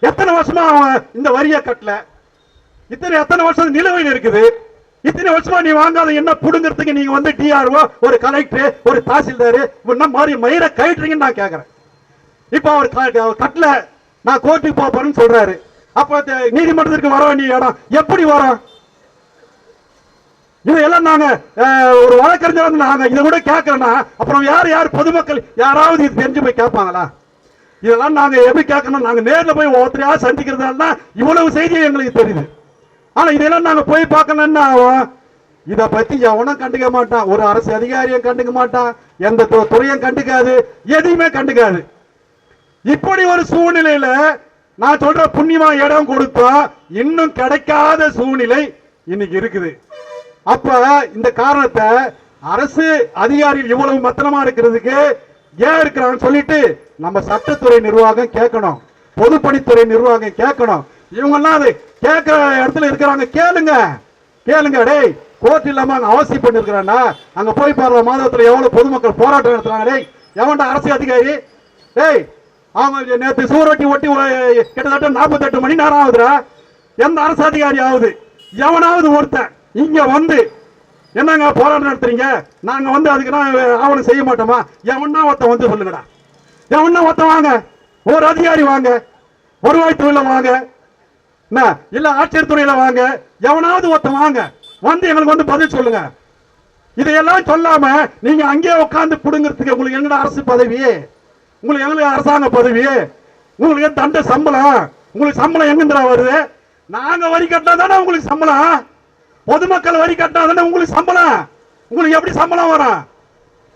எத்தனை வருஷமா அவன் இந்த வரியை கட்டல? எத்தனை வருஷம் நிலுவையில் இருக்குது? இத்தனை வருஷமா நீ வாங்காத என்ன புடுங்கிறதுக்கு நீங்க வந்து டிஆர்ஓ, ஒரு கலெக்டர், ஒரு தாசில்தார் மாதிரி மயிரை கயிற்றுங்கன்னு நான் கேட்கிறேன். இப்ப அவர் கட்டல, நான் கோர்ட்டுக்கு போறேன்னு சொல்றாரு. அப்ப நீதிமன்றத்திற்கு வர வேண்டிய இடம் எப்படி வரும்? இதெல்லாம் நாங்க ஒரு வழக்கறிஞர் வந்து நாங்க இதை கூட கேட்கறேன்னா அப்புறம் யார் பொதுமக்கள் யாராவது இது தெரிஞ்சு போய் கேட்பாங்களா? இதெல்லாம் நாங்க எப்படி கேட்கணும்? நாங்க நேர்ல போய் ஒவ்வொருத்தரையா சந்திக்கிறதால இவ்வளவு செய்தி எங்களுக்கு தெரியுது. ஆனா இதெல்லாம் நாங்க போய் பார்க்கணும்னா இத பத்தி எவனும் கண்டுக்க மாட்டான். ஒரு அரசு அதிகாரியும் கண்டுக்க மாட்டான், எந்த துறையும் கண்டுக்காது, எதையுமே கண்டுக்காது. இப்படி ஒரு சூழ்நிலையில நான் சொல்ற புண்ணியமா இடம் கொடுத்தா இன்னும் கிடைக்காத சூழ்நிலை இன்னைக்கு இருக்குது. அப்ப இந்த காரணத்தை அரசு அதிகாரிகள் இவ்வளவு மத்தனமா இருக்கிறதுக்கு ஏன் இருக்கிறான்னு சொல்லிட்டு நம்ம சட்டத்துறை நிர்வாகம் கேட்கணும், பொதுப்பணித்துறை நிர்வாகம் கேட்கணும். இவங்க எல்லாம் அது கேட்கிற இடத்துல இருக்கிறாங்க. கேளுங்க டேய், கோர்ட் இல்லாம அங்க அவசியம் பண்ணிருக்கிறானா? அங்க போய் பாருங்க, மாதத்துல எவ்வளவு பொதுமக்கள் போராட்டம் நடத்துறாங்க. டேய், எவன்டா அரசு அதிகாரி? டேய், அவங்க நேற்று சூரட்டி ஒட்டி கிட்டத்தட்ட 48 மணி நேரம் ஆகுதுடா. எந்த அரசு அதிகாரி ஆகுது? எவனாவது ஒருத்தன் இங்க வந்து என்னங்க போராட்டம் நடத்துறீங்க, நாங்க வந்து அதுக்கு ஆவணம் செய்ய மாட்டோமா? எவனா ஒருத்தன் வந்து சொல்லுங்கடா. எவனா ஒருத்தன் வாங்க, ஒரு அதிகாரி வாங்க, வருவாய்த்துறையில வாங்க, இல்ல ஆட்சியர் துறையில வாங்க, எவனாவது ஒருத்தன் வாங்க, வந்து எங்களுக்கு வந்து பதில் சொல்லுங்க. இதையெல்லாம் சொல்லாம நீங்க அங்கேயே உட்கார்ந்து புடுங்கிறதுக்கு உங்களுக்கு என்னடா அரசு பதவி? உங்களுக்கு எங்களுக்கு அரசாங்க பதவி? உங்களுக்கு தண்ட சம்பளம்? உங்களுக்கு சம்பளம் எங்கிருந்தா வருது? நாங்க வரி கட்டினா தானே உங்களுக்கு சம்பளம். பொதுமக்கள் வரி கட்டினா தானே உங்களுக்கு சம்பளம். உங்களுக்கு எப்படி சம்பளம் வரும்?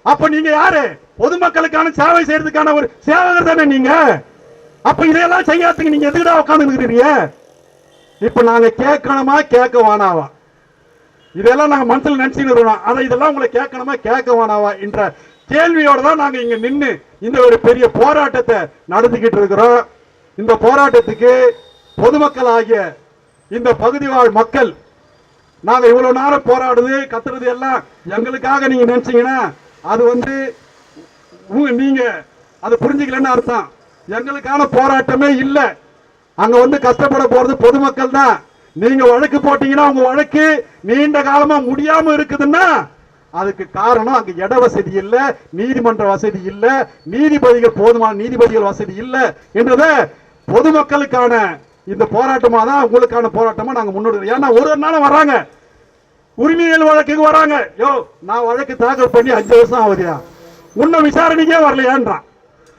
அப்ப நீங்க யாரு? பொதுமக்களுக்கான சேவை செய்யறதுக்கான ஒரு சேவகர் தானே நீங்க. அப்ப இதையெல்லாம் செய்யறதுக்கு நீங்க எதுக்குடா உட்கார்ந்து இருக்கிறீங்க? இப்ப நாங்க கேட்கணுமா கேட்க வேணாவா? இதெல்லாம் நாங்க மனசுல நினைச்சுன்னு இருக்கோம். ஆனா இதெல்லாம் உங்களை கேட்கணுமா கேட்க வேணாவா என்ற கேள்வியோட தான் நாங்க இங்க நின்று இந்த ஒரு பெரிய போராட்டத்தை நடத்திக்கிட்டு இருக்கிறோம். இந்த போராட்டத்துக்கு பொதுமக்கள் ஆகிய இந்த பகுதி வாழ் மக்கள் நாங்க இவ்வளவு நேரம் போராடுது கத்துறது எல்லாம் எங்களுக்காக நீங்க நினைச்சீங்கன்னா அது வந்து நீங்க அதை புரிஞ்சுக்கலன்னு அர்த்தம். எங்களுக்கான போராட்டமே இல்லை. அங்க வந்து கஷ்டப்பட போறது பொதுமக்கள் தான். நீங்க வழக்கு போட்டீங்கன்னா உங்க வழக்கு நீண்ட காலமா முடியாம இருக்குதுன்னா அதுக்கு காரணம் அங்க இட வசதி இல்ல, நீதிமன்ற வசதி இல்ல, நீதிபதிகள் போதுமான நீதிபதிகள் வசதி இல்ல என்றத பொதுமக்களுக்கான இந்த போராட்டமா தான் உங்களுக்கான போராட்டமா நாங்க முன்னெடுக்கிறோம். ஏன்னா ஒரு நாளும் வராங்க, உரிமையியல் வழக்குக்கு வராங்க. யோ, நான் வழக்கு தாக்கல் பண்ணி 5 வருஷம் ஆகுதியா, இன்னும் விசாரணைக்கே வரலையான்றான்.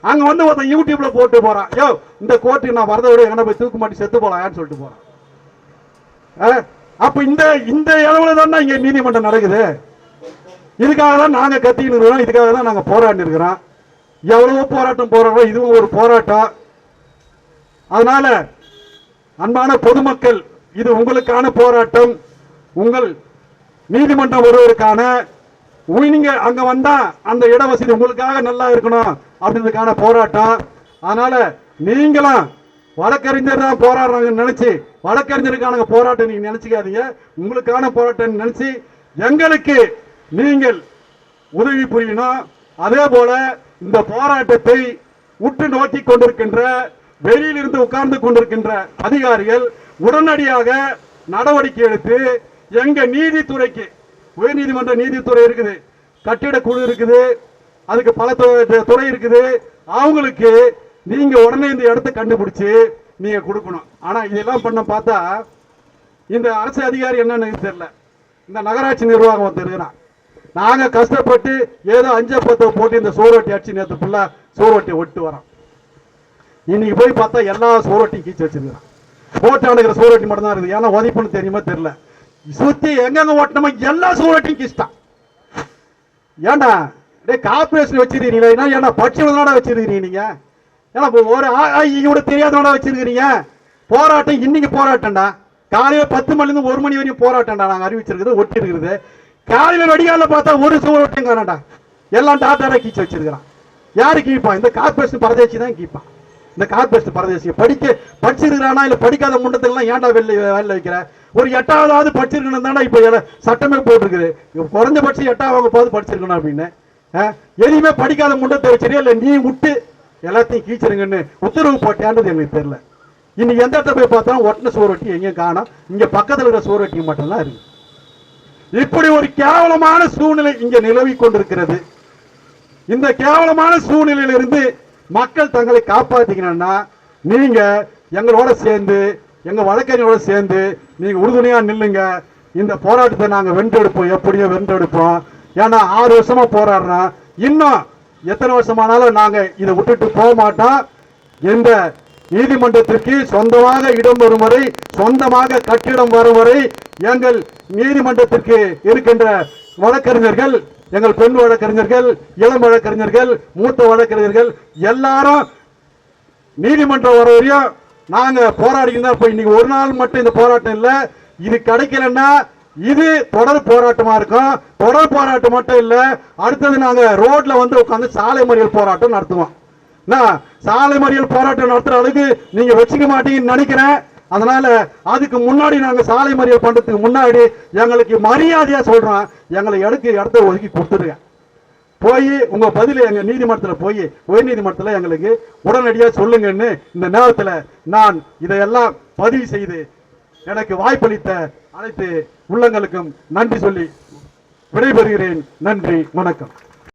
அங்க வந்து ஒருத்தன் யூடியூப்ல போட்டு போறான், யோ இந்த கோர்ட்டுக்கு நான் வரதை விட எங்க போய் தூக்கு மாட்டி செத்து போலான்னு சொல்லிட்டு போறான். அப்ப இந்த அளவுல தான் இங்க நீதிமன்றம் நடக்குது. இதுக்காக தான் நாங்க கத்திக்கிட்டு இருக்கிறோம், இதுக்காக தான் நாங்க போராடி இருக்கிறோம். எவ்வளவோ போராட்டம் போறோம், இதுவும் ஒரு போராட்டம். அதனால அன்பான பொதுமக்கள், இது உங்களுக்கான போராட்டம், உங்கள் நீதிமன்றம் வருவதற்கான, நீங்க அங்க வந்தா அந்த இட வசதி உங்களுக்காக நல்லா இருக்கணும் அப்படின்றதுக்கான போராட்டம். அதனால நீங்களும் வழக்கறிஞர் தான் போராடுறாங்கன்னு நினைச்சு வழக்கறிஞருக்கான போராட்டம் நீங்க நினைச்சுக்காதீங்க, உங்களுக்கான போராட்டம் நினைச்சு எங்களுக்கு நீங்கள் உதவி புரியணும். அதே போல இந்த போராட்டத்தை உற்று நோக்கி கொண்டிருக்கின்ற, வெளியிலிருந்து உட்கார்ந்து கொண்டிருக்கின்ற அதிகாரிகள் உடனடியாக நடவடிக்கை எடுத்து எங்க நீதித்துறைக்கு, உயர்நீதிமன்ற நீதித்துறை இருக்குது, கட்டிட குழு இருக்குது, அதுக்கு பல துறை இருக்குது, அவங்களுக்கு நீங்க உடனே இந்த இடத்தை கண்டுபிடிச்சு நீங்க கொடுக்கணும். ஆனா இதெல்லாம் பண்ண பார்த்தா இந்த அரசு அதிகாரி என்னன்னு தெரியல. இந்த நகராட்சி நிர்வாகம் ஒருத்தர் இருக்கிறான், நாங்க கஷ்டப்பட்டு ஏதோ 5-10 போட்டு இந்த சோரோட்டி அடிச்சு நேற்று ஃபுல்லா சோரோட்டி ஒட்டு வரோம். இன்னைக்கு போய் பார்த்தா எல்லா சோரோட்டியும் கீச்சு வச்சிருக்கிறான். போட்டு அனுக்கிற சோரோட்டி மட்டும் தான் இருக்குது. ஏன்னா உதைப்புன்னு தெரியுமா தெரியல. சுத்தி எங்கெங்க ஓட்டணுமோ எல்லா சோரோட்டியும் கீச்சிட்டான். ஏண்டா டே கார்பரேஷன் வச்சிருக்கீங்களா? ஏன்னா படிச்சவனோட வச்சிருக்கீங்க நீங்க. ஏன்னா ஒரு கூட தெரியாதவனோட வச்சிருக்கிறீங்க. போராட்டம் இன்னைக்கு போராட்டம்டா. காலையில 10 மணிலிருந்து 1 மணி வரையும் போராட்டம்டா. நாங்க அறிவிச்சிருக்கிறது ஒட்டி இருக்குது. காலையில வெடிகால பார்த்தா ஒரு சோரோட்டியும் காணாண்டா. எல்லாம் டாட்டாரா கீச்சு வச்சிருக்கிறான். யாரு கீப்பான்? இந்த கார்பரேஷன் பரதேசி தான் கீப்பான். இந்த கார்பரேஷன் பரதேசி படிச்சிருக்கிறானா இல்ல படிக்காத முண்டத்துலாம் ஏன்டா வேலை வைக்கிற? ஒரு 8வது படிச்சிருக்கணும் தானே இப்ப சட்டமே போட்டிருக்குது. குறைஞ்சபட்சம் 8வது படிச்சிருக்கணும் அப்படின்னு. எதையுமே படிக்காத முண்டத்தை வச்சிருக்கா இல்ல நீ விட்டு எல்லாத்தையும் கீச்சிருங்கன்னு உத்தரவு போட்டேன்றது எனக்கு தெரியல. இன்னைக்கு எந்த இடத்த போய் பார்த்தாலும் ஒட்டின சோரோட்டி எங்கேயும் காணும். இங்க பக்கத்தில் இருக்கிற சோரோட்டி மட்டும்தான் இருக்கு. இப்படி ஒரு கேவலமான சூழ்நிலை இங்க நிலவி கொண்டிருக்கிறது. இந்த கேவலமான சூழ்நிலையிலிருந்து மக்கள் தங்களை காப்பாத்திக்கணும்னா நீங்க எங்களோட சேர்ந்து எங்க வழக்கறிஞரோட சேர்ந்து நீங்க உறுதுணையா நில்லுங்க. இந்த போராட்டத்தை நாங்க வென்றெடுப்போம். எப்படியோ வென்றெடுப்போம். ஏன்னா 6 வருஷமா போராடுறோம். இன்னும் எத்தனை வருஷமானாலும் நாங்க இதை விட்டுட்டு போக மாட்டோம். எந்த நீதிமன்றத்திற்கு சொந்தமாக இடம் வரும் வரை, சொந்தமாக கட்டிடம் வரும் வரை எங்கள் நீதிமன்றத்திற்கு இருக்கின்ற வழக்கறிஞர்கள், எங்கள் பெண் வழக்கறிஞர்கள், இளம் வழக்கறிஞர்கள், மூத்த வழக்கறிஞர்கள் எல்லாரும் நீதிமன்றம் வர வரையும் நாங்க போராடிக்கிட்டு தான் இருப்போம். இன்னைக்கு ஒரு நாள் மட்டும் இந்த போராட்டம் இல்ல. இது கிடைக்கலன்னா இது தொடர் போராட்டமா இருக்கும். தொடர் போராட்டம் மட்டும் இல்ல, அடுத்தது நாங்க ரோட்ல வந்து உட்காந்து சாலை மறியல் போராட்டம் நடத்துவோம். சாலை மறியல் போராட்டம் நடத்துற அளவுக்கு நீங்க வச்சுக்க மாட்டீங்கன்னு நினைக்கிறேன். அதனால அதுக்கு முன்னாடி நாங்க சாலை மறியல் பண்றதுக்கு முன்னாடி எங்களுக்கு மரியாதையா சொல்றோம், எங்களை இடத்த ஒதுக்கி கொடுத்துருங்க. போய் உங்க பதில எங்க நீதிமன்றத்தில் போய் உயர் நீதிமன்றத்தில் எங்களுக்கு உடனடியா சொல்லுங்கன்னு இந்த நேரத்தில் நான் இதையெல்லாம் பதிவு செய்து எனக்கு வாய்ப்பளித்த அனைத்து உள்ளங்களுக்கும் நன்றி சொல்லி விடைபெறுகிறேன். நன்றி, வணக்கம்.